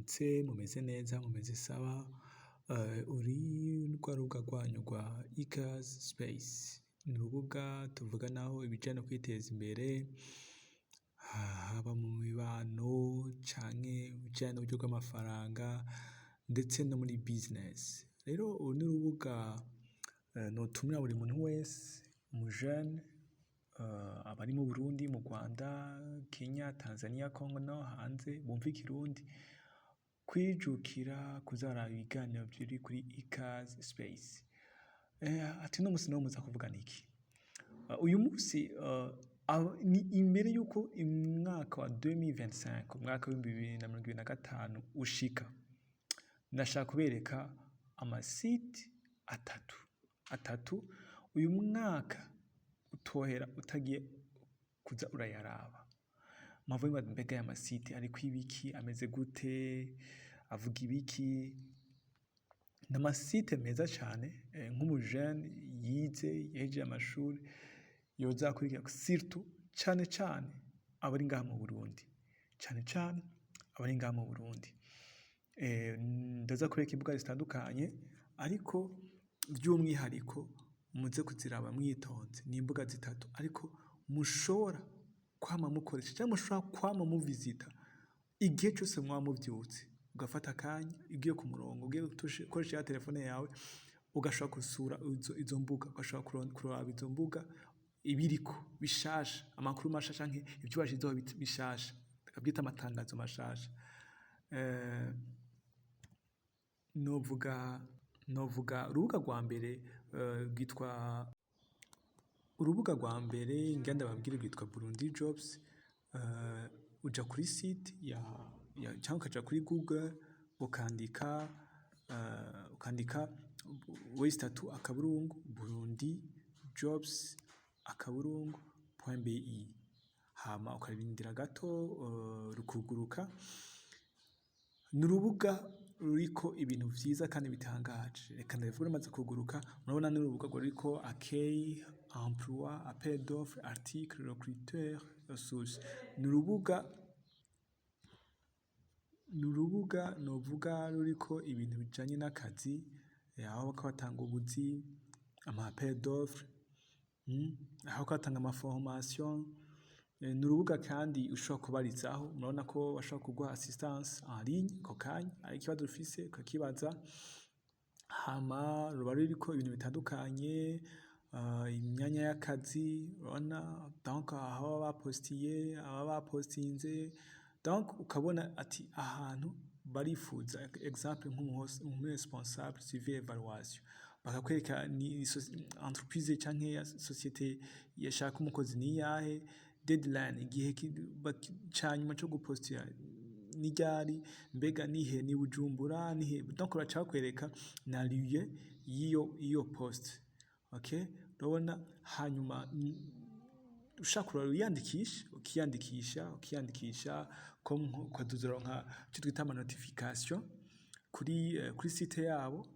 mwaramutse mumeze neza mumeze sawa uri rwa rubuga rwanyu rwa ikaze space ni urubuga tuvuganaho ibijyanye no kwiteza imbere haba mu mibano canke ibijyanye n'uburyo bw'amafaranga ndetse no muri business. Rero uru ni urubuga notumira buri muntu wese umujene abari mu Burundi, mu Rwanda, Kenya, Tanzania, Congo no hanze bumva ikirundi kwijukira kuzaraba ibiganiro biri kuri ikaze space. Ati uno musi niwo muza kuvugana iki? Uyu musi ni imbere yuko umwaka wa 2025 umwaka wa 2025 ushika, ndashaka kubereka amasite atatu uyu mwaka utohera utagiye kuza urayaraba. Mpavuga mbega aya masite ariko ibiki, ameze gute, avuga ibiki. N'amasite meza cyane nk'umujene yize yahejeje amashuri yozakurikira surtout cyane abari ngaha mu Burundi, cyane abari ngaha mu Burundi. Ndaza kureka imbuga zitandukanye ariko by'umwihariko muze kuziraba mwitonze. Ni imbuga zitatu ariko mushobora kwama mukoresha cyangwa mushobora kwama muvizita igihe cyose mwaba muvyutse, ugafata akanya ugiye ku murongo, ugiye gukoresha ya telefone yawe ugashobora gusura izo mbuga, ugashobora kuraba izo mbuga ibiriko bishasha, amakuru mashasha canke ibyo bashizeho bishasha, bakabyita amatangazo mashasha. Novuga urubuga rwa mbere ngenda babwire rwitwa Burundi Jobs. Uja kuri site cyangwa ukaja kuri Google ukandika westatu akaburungu Burundi Jobs akaburungu.bi hama ukarindira gato rukuguruka. Ni urubuga ruriko ibintu vyiza kandi bitangaje. Reka ndabivuge maze kuguruka. Murabona ni urubuga ruriko accueil, emploi, appel d'offres, article, recruteur, ressources. Ni urubuga novuga ruriko ibintu bijanye n'akazi, aho batanga ubuzi, ama appel d'offres, aho batanga ama formation. Ni urubuga kandi ushobora kubarizaho. Murabona ko bashobora kuguha assistance en ligne ako kanya, ari ikibazo ufise ukakibaza. Hama ruba ruriko ibintu bitandukanye, imyanya y'akazi urabona, donc aho bapostiye, aba bapostinze, donc ukabona ati ahantu barifuza exemple nk'umu responsable suivi evaluation, bakakwereka ni entreprise canke societe yashaka umukozi ni yahe, deadline igihe canyuma cyo gupostira ni ryari, mbega nihe, ni Bujumbura nihe, donc uraca bakwereka na lieu iyo post. Okay, urabona. Hanyuma ushaka ukiyandikisha comme ukazoronka cyo twita ama notification kuri site yabo,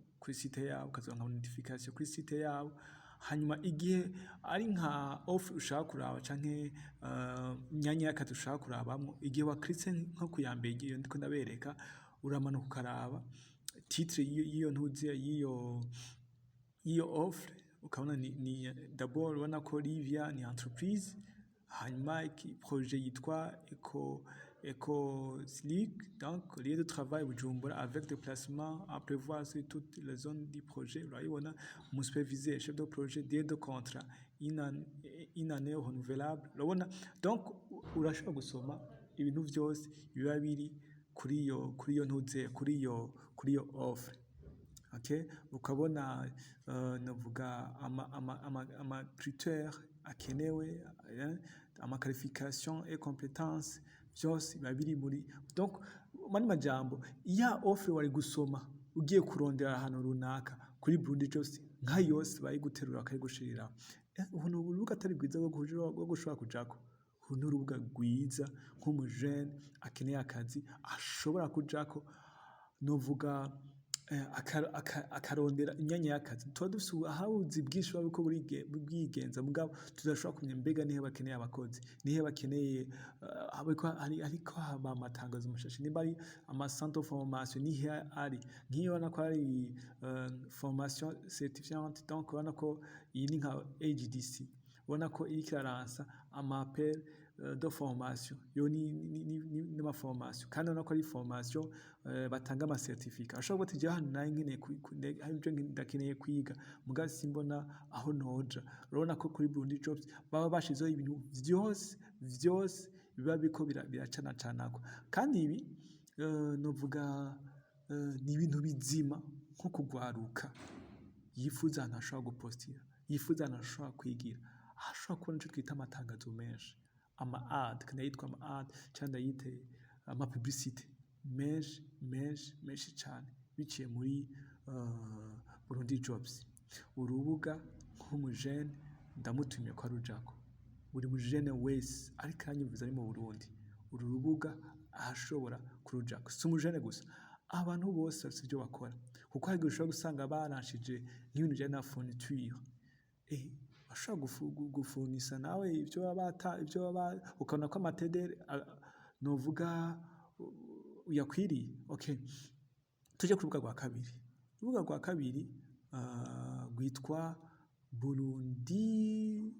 ukazoronka ama notification kuri site yabo. Hanyuma igihe ari nka offer ushaka kuraba canke imyanya y'akazi ushaka kurabamwo, igihe wakritse nko kuyambere igihe ndiko ndabereka, uramanuka ukaraba titre y'iyo ntuze y'iyo offre, ukabona ni d'abord ubona ko Livia ni entreprise. Hanyuma projet yitwa Eco Slick, donc lieu de travail Bujumbura avec déplacement à prévoir sur toutes les zones du projet. Urabibona, mu superviseur, chef de projet, lieu de contrat, une année renouvelable. Urabona, donc urashobora gusoma ibintu vyose biba biri kuri iyo ntuze, kuri iyo offre. Okay, ukabona navuga ama critères akenewe, ama qualification et compétences byose biba biri muri. Donc mani majambo ya offre wari gusoma ugiye kurondera ahantu runaka kuri Burundi Jobs nka yose bayiguterura akayigushirira. Ubu urubuga atari rwiza rwo gushobora kujako. Ni urubuga rwiza nk'umujene akeneye akazi ashobora kujako. Novuga akarondera imyanya y'akazi tuba dufise ubuzi bwinshi buba buriko bwigenza mugabo tudashobora kumenya mbega nihe bakeneye abakozi nihe bakeneye ariko haba amatangazo mashasha nimba ari amacentre de formation nihe ari nk'iyo ubona ko ari formation certifiante donc ubona ko iyi ni nka AGDC ubona ko iriko iraransa amapel de formation yo ni ma formation kandi ubona ko ari formation batanga ama certificat ashobora gute je hano naye nkeneye ibyo ndakeneye kwiga mugabe simbona aho noja urabona ko kuri Burundi Jobs baba bashizeho ibintu vyose biba biko biracana canako kandi ibi novuga ni ibintu bizima nko kugwaruka yifuza ahantu ashobora gupostira yifuza ahantu ashobora kwigira ashobora kubona ico twita amatangazo menshi ama ad kandi yitwa ama ad cyangwa yite ama publicité menshi cyane biciye muri Burundi Jobs urubuga nk'umujene ndamutumye ko arujako buri mujene wese ariko aranyumviza ari mu Burundi uru rubuga ahashobora kurujako si umujene gusa abantu bose bafite ibyo bakora kuko hari ushobora gusanga baranshije nk'ibintu bijyanye na fourniture bashobora gufunisa nawe ibyo baba ukabona ko amatederi novuga uyakwiriye okay tuje ku rubuga rwa kabiri urubuga rwa kabiri rwitwa Burundi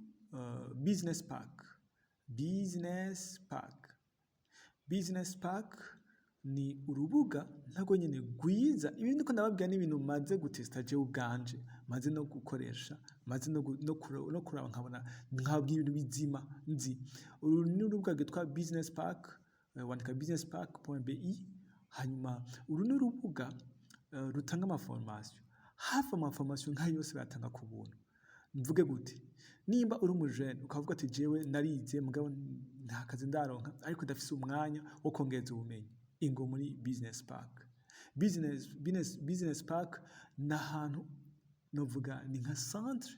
Business Park ni urubuga ntago nyene gwiza ibindi ko ndababwira n'ibintu maze gutesta je ubwanje maze no gukoresha maze no kuraba nkabona nkabwira ibintu bizima nzi uru ni urubuga rwitwa Business Park wandika businesspark.bi hanyuma uru ni urubuga rutanga amaformation hafi amaformation nka yose batanga ku buntu mvuge gute nimba uri umujene ukavuga ati jewe narize mugabo nta kazi ndaronka ariko ndafise umwanya wo kongeza ubumenyi ingo muri Business Park n'ahantu novuga ni nka centre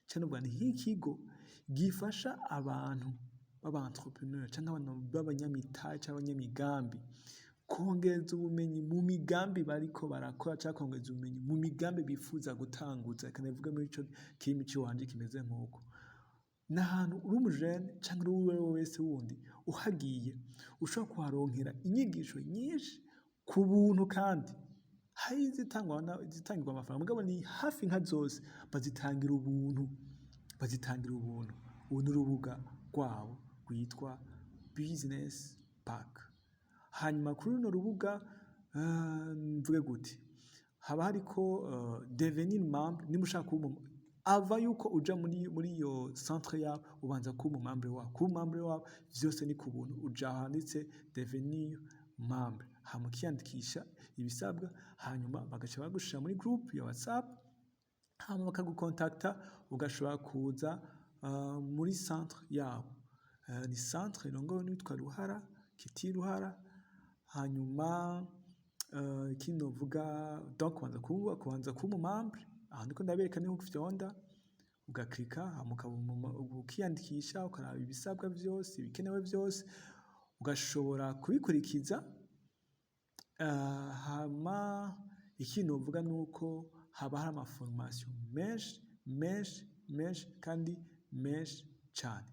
cyangwa ni nk'ikigo gifasha abantu b'aba-entrepreneur cyangwa abantu b'abanyamitahe cyangwa abanyamigambi kongeza ubumenyi mu migambi bariko barakora cyangwa kongeza ubumenyi mu migambi bifuza gutanguza kandi bivuga muri ico kirimi ciwanje kimeze nk'uko n'ahantu uri umujene cyangwa uri wese wundi uhagiye ushobora kuharonkera inyigisho nyinshi ku buntu kandi hari zitangirwa amafaranga mugabo ni hafi nka zose bazitangira ubuntu ubu n'urubuga rwabo rwitwa Business Park hanyuma kuri runo rubuga mvuge gute haba hariko devenir membre niba ushaka kuba ava yuko uja muri iyo centre yabo ubanza kuba umumambre wabo vyose ni ku buntu uja handitse devenir membre hama ukiyandikisha ibisabwa hanyuma bagaca bagushira muri groupe ya WhatsApp hama bakagukontakta ugashobora kuza muri centre yabo ni centre irongowe n'uwitwa Ruhara Kiti Ruhara hanyuma ikindi novuga donc kubanza kuba umumambre aha ndiko ndabereka niho ufyonda ugaklika ukiyandikisha ukaraba ibisabwa vyose ibikenewe vyose ugashobora kubikurikiza hama ikindi novuga nuko haba hari amaformation menshi kandi menshi cyane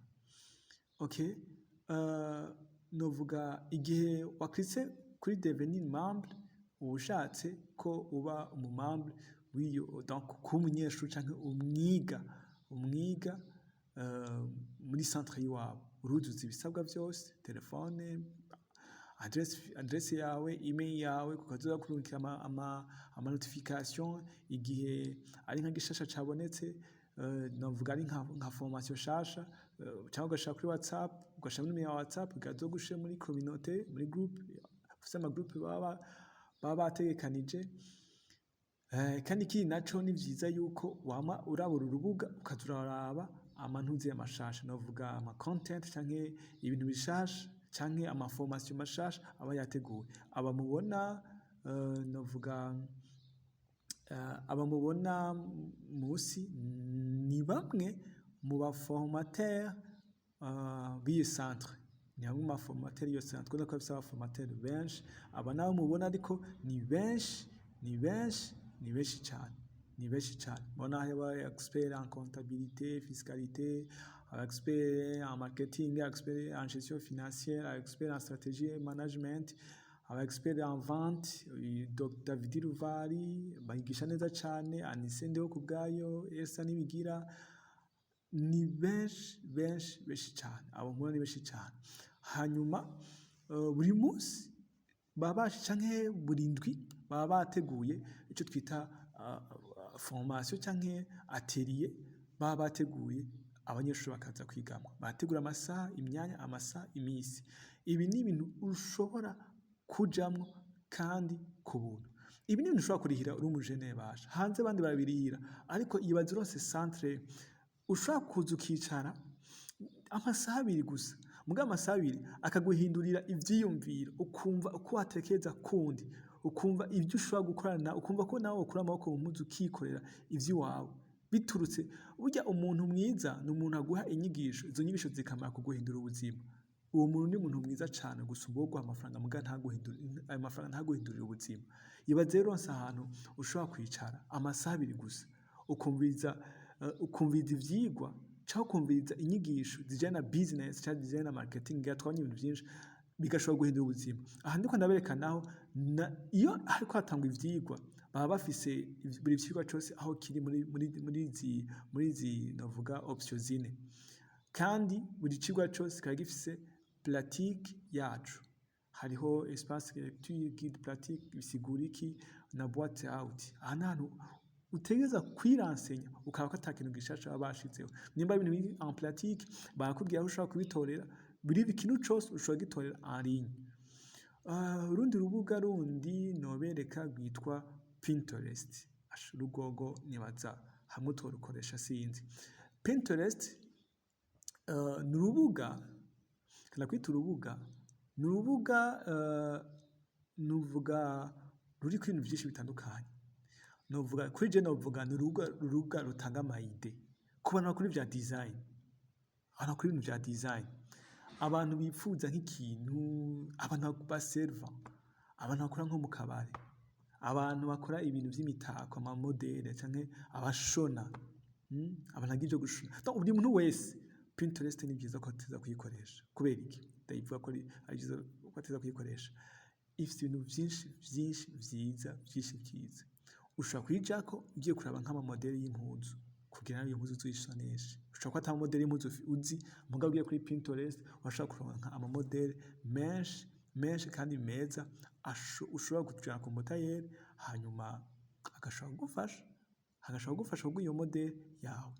okay novuga igihe wakritse kuri devenir membre ubushatse ko uba umumambre wiyo donc ko umunyeshuri canke umwiga muri centre yiwabo uruzuza ibisabwa vyose telefone adresse yawe email yawe kukazoza kurungika ama notification igihe ari nka gishasha cabonetse navuga ari nka formation shasha cyangwa ugashaka kuri WhatsApp ugashaka numero ya WhatsApp ugazogushira muri communauté muri groupe ufite ama groupe baba bategekanije kandi iki naco ni vyiza yuko wama urabura urubuga ukazuraraba amantuzi y'amashasha navuga ama content canke ibintu bishasha canke ama formation mashasha aba yateguwe abamubona navuga abamubona musi ni bamwe mu baformateur b'iyi centre ni bamwe mu baformateur iyo centre kuko bafise abaformateur benshi aba nabo mubona ariko ni benshi ni benshi cyane, ni benshi cyane. Mbona haba expert en comptabilité, fiscalité, expert en marketing, expert en gestion financière, expert en stratégie et management, expert en vente, Dr. David Ruvari, bayigisha neza cyane, Anise Ndihokubwayo, Elsa Nibigira, ni benshi cyane. Abo nkuru ni benshi cyane. Hanyuma buri munsi baba canke buri ndwi baba bateguye icyo twita formation canke atelier, baba bateguye abanyeshuri bakaza kwigamo, bategura amasaha, imyanya, amasaha, iminsi. Ibi ni ibintu ushobora kujamwo kandi ku buntu. Ibi ni ibintu ushobora kurihira uri umujene basha, hanze abandi barabirihira, ariko ibaze uronse centre ushobora kuza ukicara amasaha 2 gusa, muga amasaha 2 akaguhindurira ivyiyumviro, ukumva uko watekereza kundi, ukumva ibyo ushobora gukorana, ukumva ko nawe ukura amaboko mu mpuzu ukikorera ivy'iwawe biturutse. Burya umuntu mwiza ni umuntu aguha inyigisho, izo nyigisho zikamara kuguhindura ubuzima. Uwo muntu ni umuntu mwiza cyane gusumba uguha amafaranga, muga ayo mafaranga ntaguhindurira ubuzima. Ibaze rero uronse ahantu ushobora kwicara amasaha 2 gusa, ukumviriza ivyigwa cyangwa ukumviriza inyigisho zijyana na business cyangwa zijyana na marketing, yatwanye ibintu byinshi bigashobora guhindura ubuzima. Aha ndiko ndaberekanaho iyo hariko hatangwa ivyigwa, baba bafise buri vyigwa cyose aho kiri muri izi navuga options zine, kandi buri cigwa cyose kikaba gifise pratique yacu. Hariho espace lecture, guide pratique, bisigura iki na boîte out. Aha nahantu utegeza kwiransenya ukaba atakintu gishasha babashizeho. Nimba ibintu biri en pratique bakubwira aho ushobora kubitorera, biri ikintu cyose ushobora gitorera en ligne. Urundi rubuga rundi nobereka rwitwa Pinterest. Rugogo nibaza hamwe tworukoresha sinzi. Pinterest ni urubuga, kana kwita urubuga, ni urubuga nuvuga ruri ku bintu byinshi bitandukanye. Novuga kuri je novuga ni urubuga rutanga amayide ku bantu bakora ibya design, abantu bakora ibintu bya design, abantu bifuza nk'ikintu, abantu baserva, abantu bakora nko mu kabare, abantu bakora ibintu by'imitako, amamodele canke abashona, abantu agije gushona. Buri muntu wese Pinterest ni byiza ko ateza kuyikoresha. Kubera iki? Ndayivuga ko ari byiza ko ateza kuyikoresha. Ifite ibintu byinshi byiza. Ushobora kuyijako ugiye kuraba nk'amamodeli y'impuzu kugira ngo iyo mpuzu tuyishoneshe. Ushobora kwata amamodeli y'impuzu uzi, muga ugiye kuri Pinterest washaka kuronka amamodeli menshi kandi meza ushobora kujana ku mutayeri, hanyuma agashobora kugufasha kugura iyo modeli yawe.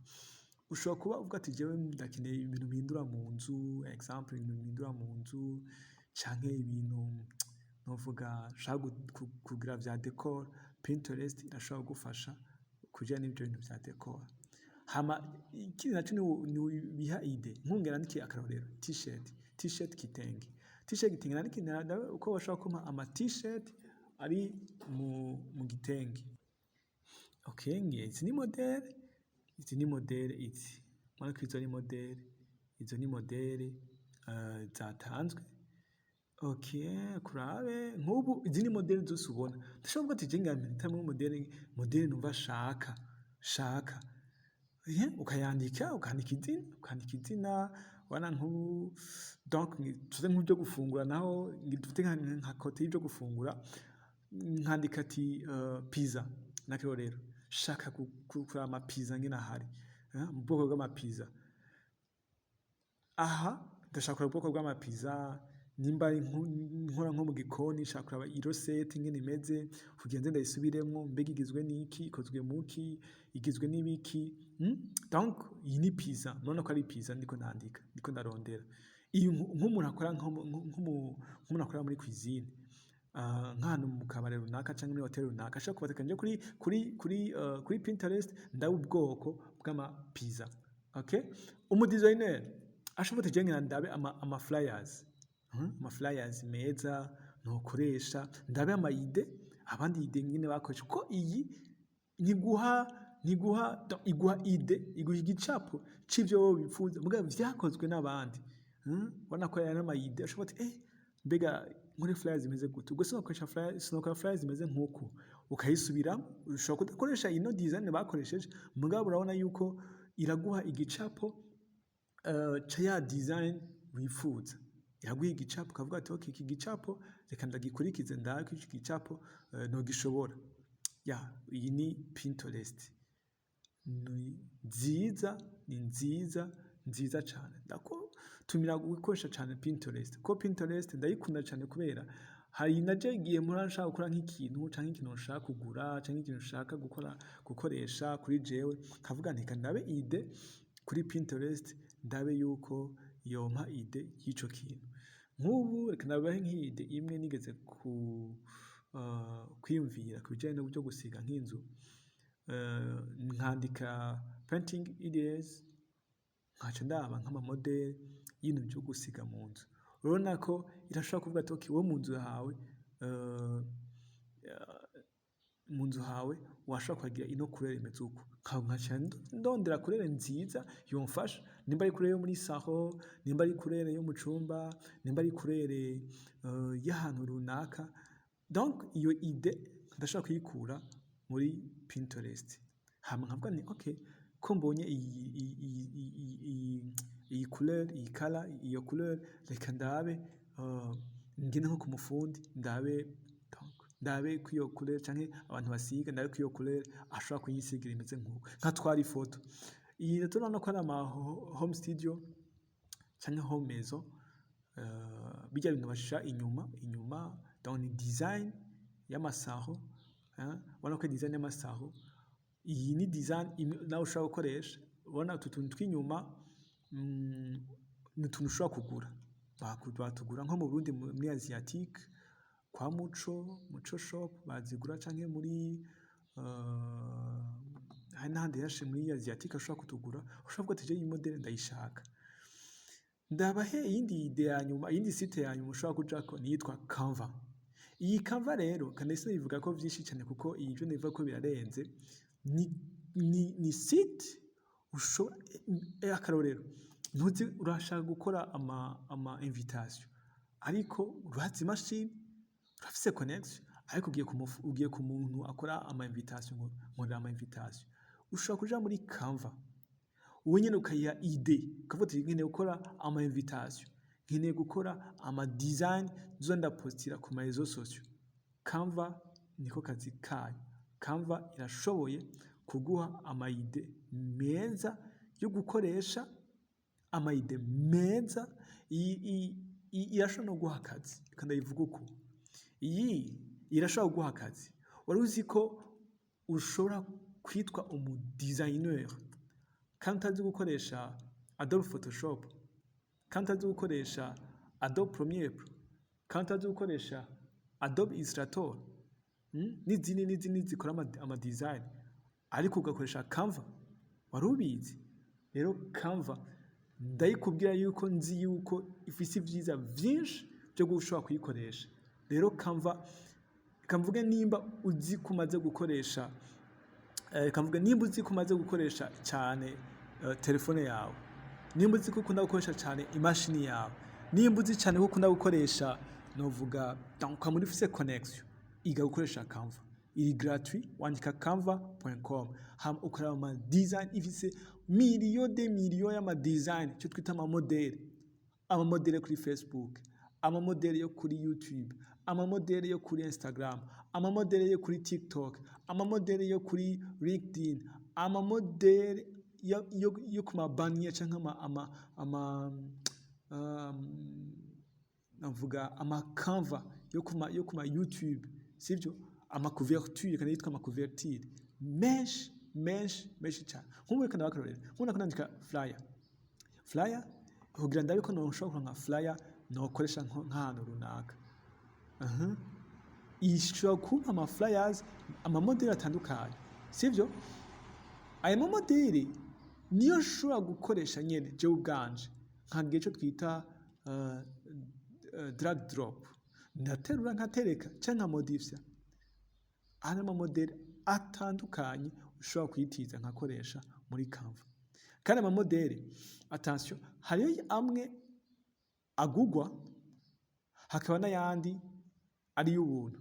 Ushobora kuba uvuga ati jewe ndakeneye ibintu mpindura mu nzu, example ibintu mpindura mu nzu canke ibintu novuga shaka kugira vya decor. Pinterest irashobora kugufasha kujana n'ibyo bintu vya decor. Hama ikindi naco ni biha ide. Nkungera ndiki akarorero t-shirt kitenge. T-shirt kitenge nandiki uko bashaka kumpa ama t-shirt ari mu gitenge. Okay, ngiye izi ni modele izi. Mwana ko izo ni modele zatanzwe. Okay, kurabe nk'ubu izi ni modele zose ubona. Ndashobora ati je ngamwe modele numva shaka. Ukandika izina, wana nk'ubu donc tuze nk'ibyo gufungura naho ngifite nka kote y'ibyo gufungura, nkandika ati pizza nakero rero shaka kukura ama pizza ngena hari mu bwoko bw'ama pizza. Aha ndashaka ubwoko bw'ama pizza, nimba nkora nko mu gikoni shaka kuraba irosete ngene imeze, kugenze ndayisubiremwo, mbega igizwe n'iki, ikozwe muki, igizwe n'ibiki. Donc iyi ni pizza, none ko ari pizza ndiko nandika, ndiko ndarondera. Iyo nk'umuntu akora muri cuisine, nk'ahantu mu kabare runaka canke muri hotel runaka, ashaka kubatekanya kuri Pinterest ndabe ubwoko bw'ama pizza. Okay? Umudesigner ashobora kujengera ndabe ama flyers. Flyers meza ntukoresha, ndabe amayide abandi ide ngine bakoresha, ko iyi iguha igicapo c'ivyo bifuza muga vyakozwe n'abandi. Ubona ko yana amayide ashobora ati mbega nkore flyer zimeze gute, ubwo sinokora flyer zimeze nk'uku ukayisubiramo. Ushobora kudakoresha ino design bakoresheje, mugabo urabona yuko iraguha igicapo ca ya design wifuza. Iraguha igicapo ukavuga ati okay, iki gicapo reka ndagikurikize ndabe ko iki gicapo nogishobora. Iyi ni Pinterest, ni nziza cyane. Tumira gukoresha cyane Pinterest, ko Pinterest ndayikunda cyane kubera hari naje igihe nshaka gukora nk'ikintu canke ikintu nshaka kugura canke ikintu nshaka gukoresha kuri jewe, kavuga nti ndabe ide kuri Pinterest, ndabe yuko yompa ide y'ico kintu. Nk'ubu reka ndabahe nk'ide imwe nigeze kwiyumvira ku bijyanye n'uburyo gusiga nk'inzu, nkandika painting ideas, nkaca ndaba nk'amamodeli y'ibintu byo gusiga mu nzu. Urabona ko irashobora kuvuga ati okay, wo mu nzu hawe washobora kuhagira ino couleur imeze uko, nkaca ndondera couleur nziza yomfasha, nimba ari couleur yo muri salon, nimba ari couleur yo mu cumba, nimba ari couleur y'ahantu runaka. Donc iyo ide ndashaka kuyikura muri Pinterest, hama nkavuga ni okay, ko mbonye iyi couleur, iyi color, iyo couleur, reka ndabe ngene nko ku mufundi ndabe ko iyo couleur canke abantu basiga, ndabe ko iyo couleur ashobora kuyisigira imeze nk'uko, nkatwara ifoto. Iyi rero turabona ko ari ama home studio canke home maison, bijya bintu bashira inyuma donc ni design y'amasaho, ubona ko design y'amasaho. Iyi ni design nawe ushobora gukoresha. Ubona utu tuntu tw'inyuma ni utuntu ushobora kugura, batugura nko mu Burundi muri Asiatique kwa Muco shop bazigura, canke muri hari n'ahandi henshi muri Asiatique ushobora kutugura. Ushobora kuvuga ati iyi model ndayishaka. Ndabahe iyindi ide ya nyuma, iyindi site ya nyuma ushobora kujako niyitwa Canva. Iyi Canva rero kandi bivuga ko vyinshi cyane, kuko iyi byo nivuga ko birarenze. Ni site ushobora akarorero, ntuzi urashaka gukora ama invitation, ariko uratse imashini, urafise connection, ariko ugiye ku muntu akora ama invitation, nkora ama invitation, ushobora kuja muri Canva wowe nyene ukayiha ide, ukavuga ati nkeneye gukora ama invitation, nkeneye gukora ama design zo ndapostira ku ma réseaux sociaux. Canva niko kazi kayo. Canva irashoboye kuguha ama ide meza yo gukoresha, ama ide meza. Irashobora no guha akazi, kandi ivuga uko iyi irashobora guha akazi. Wari uzi ko ushobora kwitwa umu designer kandi utazi gukoresha Adobe Photoshop, kandi utazi gukoresha Adobe Premiere Pro, kandi utazi gukoresha Adobe Illustrator n'izindi zikora ama design, ariko ugakoresha Canva? Wari ubizi? Rero Canva ndayikubwira yuko nzi yuko ifise ivyiza vyinshi byo gushobora kuyikoresha. Rero Canva, kamvuge nimba uzi kumaze gukoresha cyane telefone yawe, nimba uzi ko ukunda gukoresha cyane imashini yawe, nimba uzi cyane ko ukunda gukoresha novuga donc muri ufise connection, iga gukoresha Canva. Iri gratuit, wandika canva.com, ukora ama design ifise million y'ama design, cyo twita ama modele kuri Facebook, ama modele yo kuri YouTube, ama modele yo kuri Instagram, ama modele yo kuri TikTok, ama modele yo kuri LinkedIn, ama modele yo ku mabaniye canke navuga ama Canva yo kuma YouTube, sivyo? Ama couverture, kandi yitwa ama couverture menshi cyane. Nk'ubu reka ndabakarorera, nk'ubu nandika flyer kugira ndabe ko noshobora nka flyer nokoresha nk'ahantu runaka. Ishobora kumpa ama flyers, ama modeli atandukanye, sivyo? Aya ma modeli niyo nshobora gukoresha nyene jewe ubwanje, nkagira ico twita drag drop, ndaterura nkatereka canke modifya. Ana ama modeli atandukanye ushobora kuyitiza nkakoresha muri Canva. Kandi ama modeli, attention, hariyo amwe agugwa, hakaba n'ayandi ari y'ubuntu.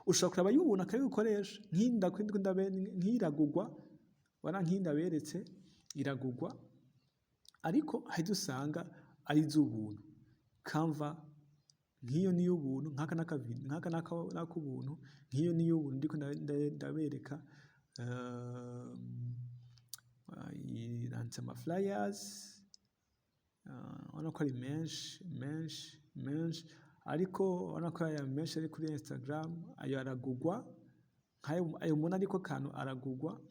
Ushobora kuraba y'ubuntu akabikoresha nk'iragugwa, wana nk'indaberetse iragugwa, ariko hari dusanga ari iz'ubuntu. Canva nk'iyo ni y'ubuntu, nk'aka n'ak'ubuntu, nk'iyo ni y'ubuntu ndiko ndabereka. Iranditse ama flyers, urabona ko ari menshi, ariko urabona ko aya menshi ari kuri Instagram, ayo aragugwa, ayo mubona ariko kantu aragugwa.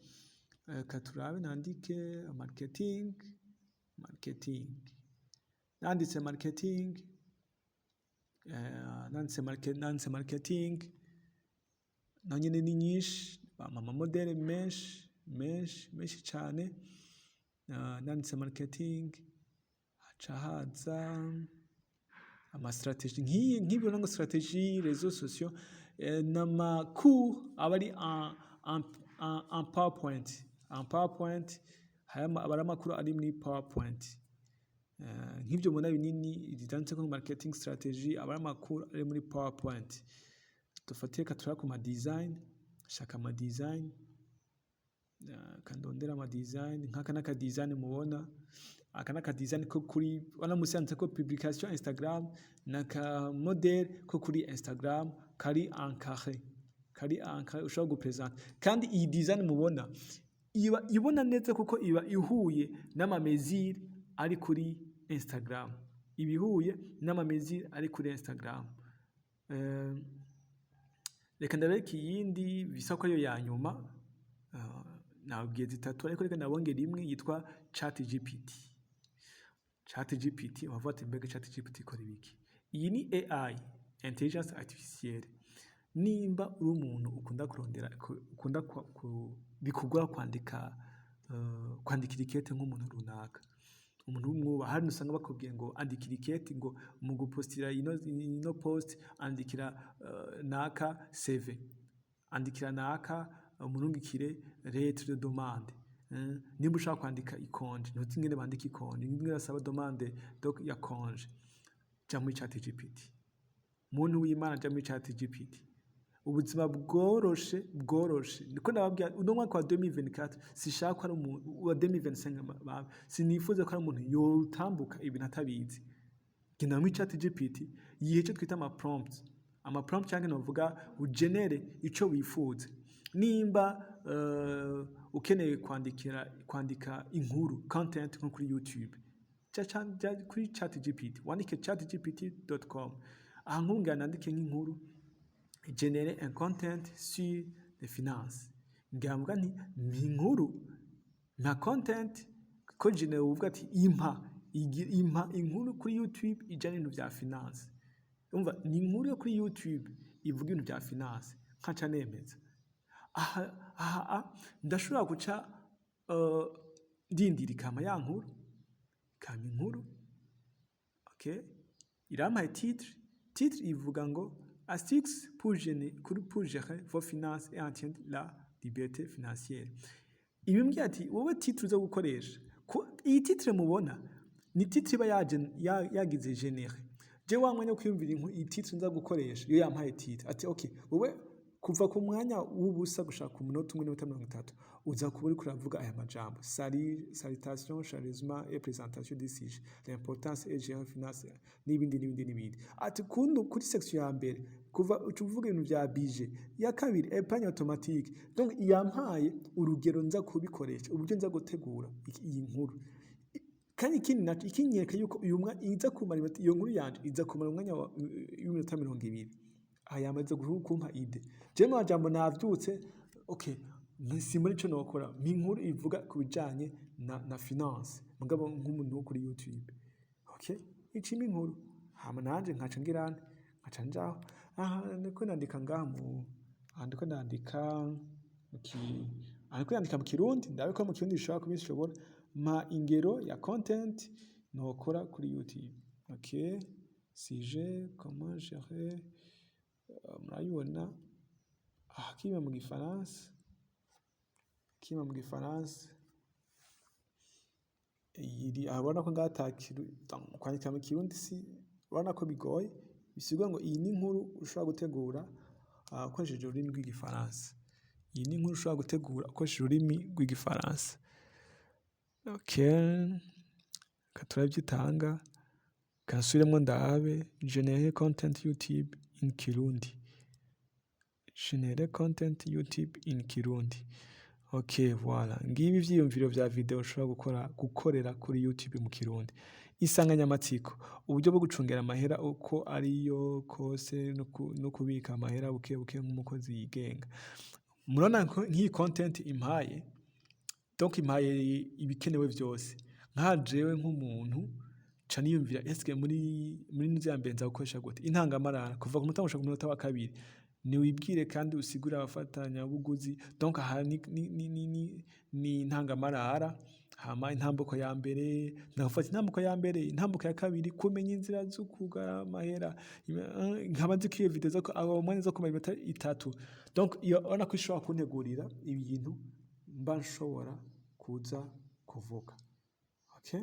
Katurabe nandike marketing, nanditse marketing, naho nyene ni nyinshi, ama modele menshi cane. Nanditse marketing, haca haza ama strategie nk'ibyo ngo strategie réseaux sociaux, n'amakuru aba ari en PowerPoint, aba ari amakuru ari muri PowerPoint. Nk'ibyo mubona binini byanditse ko marketing strategy, aba ari amakuru ari muri PowerPoint. Dufatiye katura ku ma design, shaka ama design, kandondera ama design, nk'aka n'aka design mubona, aka n'aka design ko kuri wana musanze ko publication Instagram, n'aka model ko kuri Instagram kari encadré, ushobora gupresenta. Kandi iyi design mubona iba ibona neza kuko iba ihuye n'amamezire ari kuri Instagram, ibihuye n'amamezire ari kuri Instagram. Reka ndabereka iyindi bisa ko yo ya nyuma, nabwiye zitatu ariko reka nabongera imwe yitwa ChatGPT. Wavuga ati mbega ChatGPT ikora ibiki? Iyi ni AI, intelligence artificielle. Nimba uri umuntu ukunda kurondera, ukunda bikugora kwandika ikete nk'umuntu runaka, umuntu w'umwuba, hari usanga bakubwiye ngo andikira ikete, ngo mu gupostira ino post andikira naka CV, andikira naka umurungikire lettre de demande. Nimba ushaka kwandika ikonje, ntuzi ingene bandika ikonje, ingene basaba demande ya konje, ja muri ChatGPT. Muntu w'Imana, ja muri ChatGPT. Ubuzima bworoshe, niko nababwira. Uno mwaka wa 2024 sishaka ko ari umuntu wa 2025, sinifuza ko ari umuntu yotambuka ibintu atabizi. Genda muri ChatGPT, yihe cyo twita ama prompts cyangwa novuga ugenere ico wifuza. Nimba ukeneye kwandika inkuru content nko kuri YouTube, ja kuri ChatGPT, wandike chatgpt.com, aha nkubwira nandike nk'inkuru, générer un content sur les finances. Ngamvuga nti inkuru na content ko générer uvuga ati impa inkuru kuri YouTube ijanye n'ibintu bya finance. Umva ni inkuru yo kuri YouTube ivuga ibintu bya finance, nkaca nemeza. Ndashobora guca ndindirika ama ya nkuru, kama inkuru, okay, irampaye titre ivuga ngo Astuces pour gérer vos finances et atteindre la liberté financière. Ibi mbwira ati wowe titre uza gukoresha, iyi titre mubona ni titre iba yagize généré. Je wa mwanya kwiyumvira iyi titre nza gukoresha, yo yampaye titre ati okay, wowe kuva ku mwanya w'ubusa gushaka umunota 1:30 uza kuba uri kuravuga aya majambo: salutation, charisma et présentation des sujets, l'importance et gérer finance, n'ibindi. Ati kuri section ya mbere kuva ucuvuga ibintu bya budget, ya kabiri épargne automatique. Donc yampaye urugero nza kubikoresha, uburyo nza gutegura iyi nkuru. Kandi ikinyereka yuko uyu mwanya iza kumara iyo nkuru yanje iza kumara umwanya wa 20 aya amaze kumpa ide. Je mu majambo navyutse, okay, simuri ico nokora, inkuru ivuga kubijanye na finance, mugabo nk'umuntu wo kuri YouTube. Okay, icimo inkuru hama nanje nkaca ngirane, nkaca njaho ndiko nandika ngaha ndiko nandika mu Kirundi, ndabiko mu Kirundi bishobora kubishobora ma ingero ya content nokora kuri YouTube. Okay, sujet, comment gérer, murayibona kiba mu Gifaransa, iri abona ko ngatakiru kwandika mu Kirundi, si urabona ko bigoye. bisigura ngo iyi ni inkuru ushobora gutegura ukoresheje ururimi rw'igifaransa. Iyi ni inkuru ushobora gutegura ukoresheje ururimi rw'igifaransa. Okay. Katurabyitanga. Kasubiremo ndabe generate content YouTube in Kirundi. Generate content YouTube in Kirundi. Okay, voilà. Ngibi ivyiyumviro vya video ushobora gukorera kuri YouTube mu Kirundi. Insanganyamatsiko, uburyo bwo gucungera amahera uko ariyo kose no kubika amahera buke buke nk'umukozi yigenga. Murabona ko nk'iyi content impaye, donc impaye ibikenewe vyose. Nka jewe nk'umuntu ca niyumvira eske muri nzira mbenza gukoresha gute intangamarara kuva ku munota gushika ku munota wa kabiri. Ni wibwire kandi usigure abafatanya buguzi. Donc aha ni intangamarara, hama intambuko ya mbere, ndafata intambuko ya mbere, intambuko ya kabiri, kumenya inzira zo kugara amahera. Nkaba nzi ko iyo video abo mwanya zo kumenya iminota 3. Donc iyo ona ko ishobora kuntegurira ibintu mba nshobora kuza kuvuga. Okay?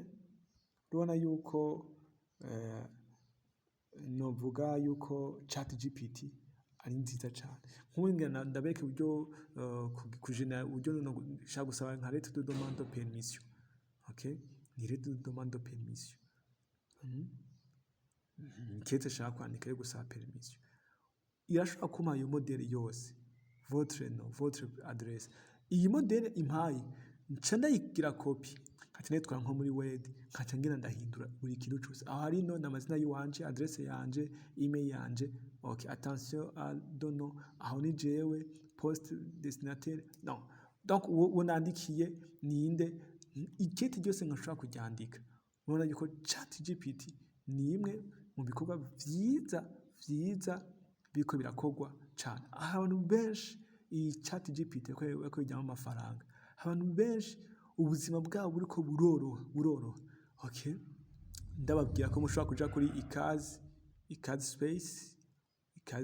Urabona yuko novuga yuko ChatGPT ari nziza cyane. Nk'ubwo ndabeke uburyo kujena uburyo nshaka gusaba nka lettre de demande de permission. Okay? Ni lettre de demande de permission. Kete shaka kwandika yo gusaba permission. Irashobora kuma iyo modeli yose. Votre nom, votre adresse. Iyi modeli impaye nca ndayigira copy. Kati netwara nko muri Word, nkaca ngira ndahindura buri kintu cyose. Aho hari no namazina yiwanje, adresse yanje, email yanje. Okay, attention à dono, aho ni jewe, poste destinataire. Non. Donc unandikiye ninde ikete cyose nkashobora kuryandika. Urabona yuko ChatGPT ni imwe mu bikorwa vyiza biko birakogwa cyane. Abantu benshi iyi ChatGPT ko ijyamo amafaranga. Abantu benshi ubuzima bwabo buriko buroroha. Okay? Ndababwira ko mushobora kuja kuri ikazi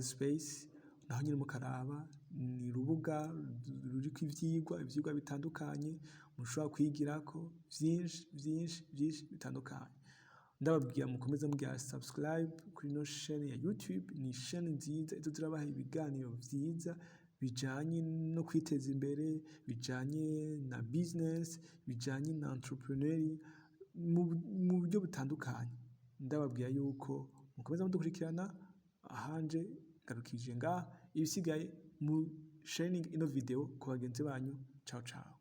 space naho nyine mukaraba ni rubuga ruriko ivyigwa bitandukanye mushobora kwigirako vyinshi bitandukanye. Ndababwira mukomeze mugira subscribe kuri no chaîne ya YouTube. Ni chaîne nziza izo zirabaha ibiganiro vyiza bijanye no kwiteza imbere, bijanye na business, bijanye na entrepreneur mu buryo butandukanye. Ndababwira yuko mukomeza mudukurikirana ahanje garukije ngaha ibisigaye mu sharing ino video ku bagenzi banyu. Ciao ciao.